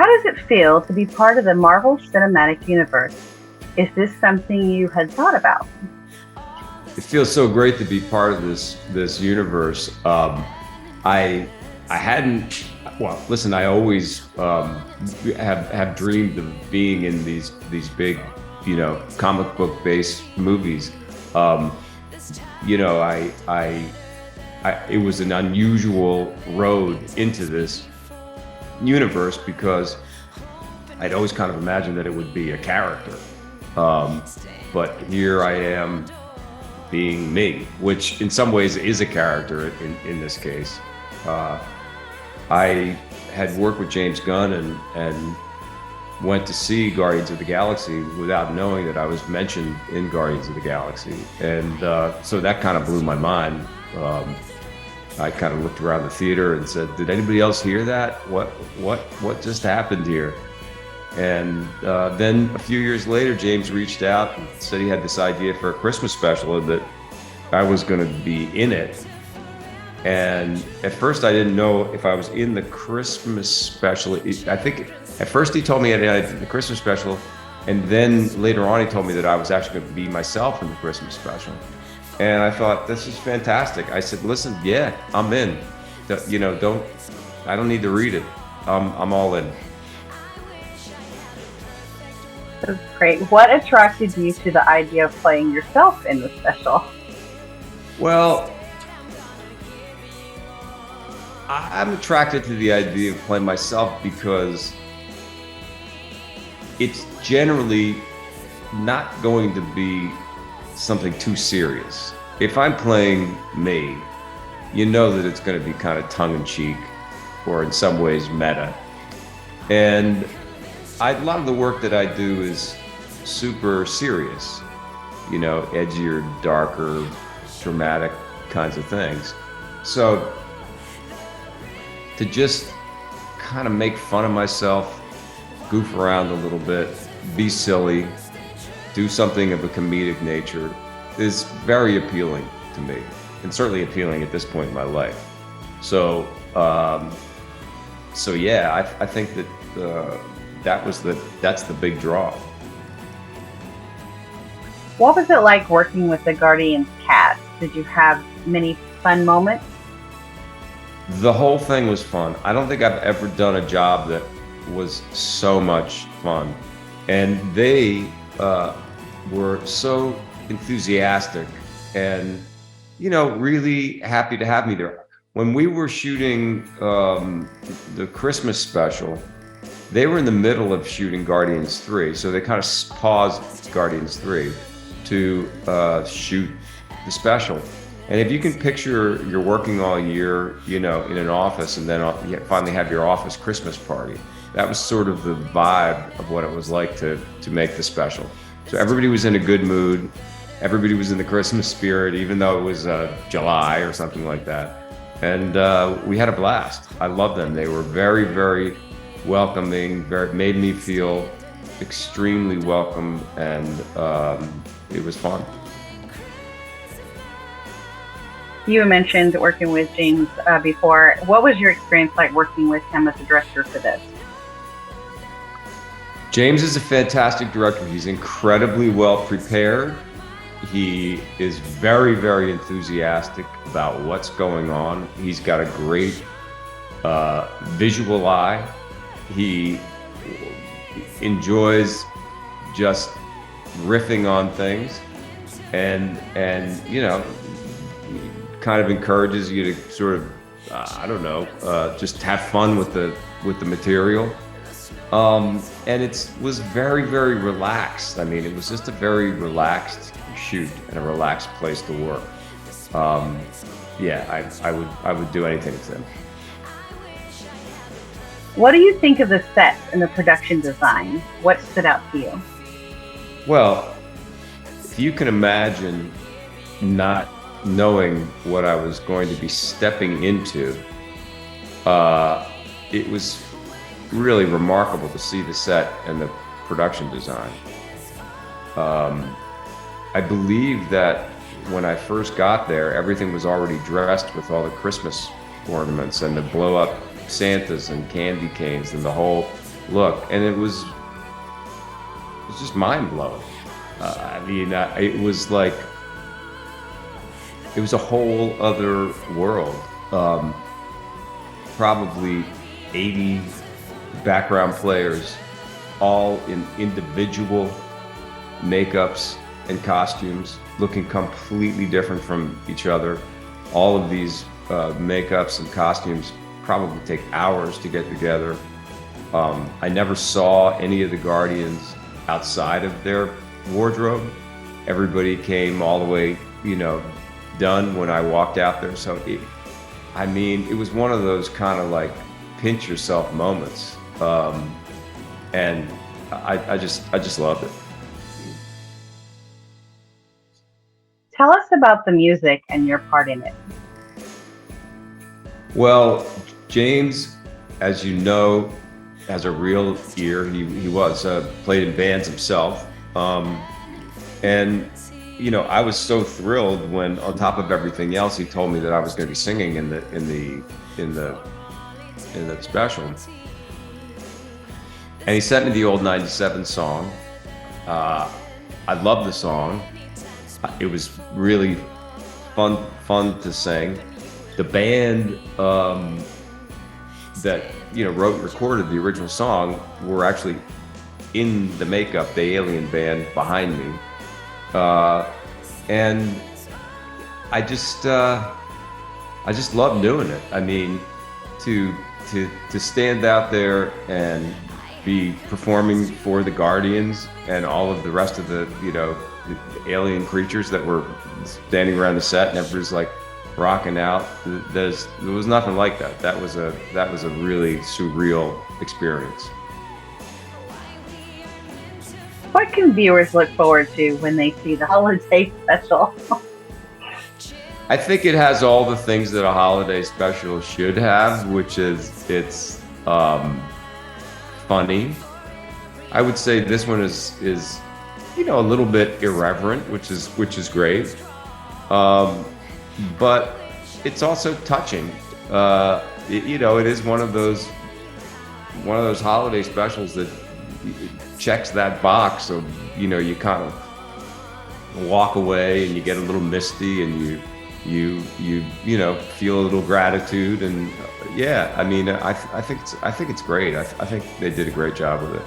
How does it feel to be part of the Marvel Cinematic Universe? Is this something you had thought about? It feels so great to be part of this universe. I I hadn't. Well, listen, I always have dreamed of being in these big, comic book based movies. Um, it was an unusual road into this universe because I'd always kind of imagined that it would be a character. Um, but here I am being me, which in some ways is a character in this case. Uh, I had worked with James Gunn and went to see Guardians of the Galaxy without knowing that I was mentioned in Guardians of the Galaxy. And so that kind of blew my mind. I kind of looked around the theater and said, did anybody else hear that? What just happened here? And then a few years later, James reached out and said he had this idea for a Christmas special and that I was going to be in it. And at first I didn't know if I was in the Christmas special. I think at first he told me I did the Christmas special, and then later on he told me that I was actually going to be myself in the Christmas special. And I thought, this is fantastic. I said, listen, yeah, I'm in. I don't need to read it. I'm all in. That's great. What attracted you to the idea of playing yourself in the special? Well, I'm attracted to the idea of playing myself because it's generally not going to be something too serious. If I'm playing me, you know that it's going to be kind of tongue-in-cheek or in some ways meta. And a lot of the work that I do is super serious, edgier, darker, dramatic kinds of things. So to just kind of make fun of myself, goof around a little bit, be silly, do something of a comedic nature is very appealing to me, and certainly appealing at this point in my life. So, yeah, I think that that's the big draw. What was it like working with the Guardians cast? Did you have many fun moments? The whole thing was fun. I don't think I've ever done a job that was so much fun. And they were so enthusiastic and, really happy to have me there. When we were shooting the Christmas special, they were in the middle of shooting Guardians 3. So they kind of paused Guardians 3 to shoot the special. And if you can picture you're working all year, in an office, and then you finally have your office Christmas party, that was sort of the vibe of what it was like to make the special. So everybody was in a good mood. Everybody was in the Christmas spirit, even though it was July or something like that. And we had a blast. I loved them. They were very, very welcoming, made me feel extremely welcome, and it was fun. You mentioned working with James before. What was your experience like working with him as a director for this? James is a fantastic director. He's incredibly well prepared. He is very, very enthusiastic about what's going on. He's got a great visual eye. He enjoys just riffing on things, and kind of encourages you to sort of just have fun with the material. And it was very, very relaxed. I mean, it was just a very relaxed shoot and a relaxed place to work. I would do anything with him. What do you think of the set and the production design? What stood out to you? Well, if you can imagine not knowing what I was going to be stepping into, it was really remarkable to see the set and the production design. I believe that when I first got there, everything was already dressed with all the Christmas ornaments and the blow-up Santas and candy canes and the whole look, and it was just mind blowing. It was like it was a whole other world. Um, Probably 80 background players, all in individual makeups and costumes, looking completely different from each other. All of these makeups and costumes probably take hours to get together. I never saw any of the Guardians outside of their wardrobe. Everybody came all the way, done when I walked out there. So, it was one of those kind of like pinch yourself moments. And I just loved it. Tell us about the music and your part in it. Well, James, as you know, has a real ear. He was played in bands himself, and I was so thrilled when, on top of everything else, he told me that I was going to be singing in the special. And he sent me the old '97 song. I loved the song. It was really fun to sing. The band that wrote and recorded the original song were actually in the makeup, the Alien band behind me, and I just love doing it. To stand out there and be performing for the Guardians and all of the rest of the the alien creatures that were standing around the set, and everybody's like rocking out. There was nothing like that. That was a really surreal experience. What can viewers look forward to when they see the holiday special? I think it has all the things that a holiday special should have, which is it's funny. I would say this one is a little bit irreverent, which is great. But it's also touching. It is one of those holiday specials that checks that box. So you kind of walk away and you get a little misty, and you feel a little gratitude, and yeah. I think it's great. I think they did a great job with it.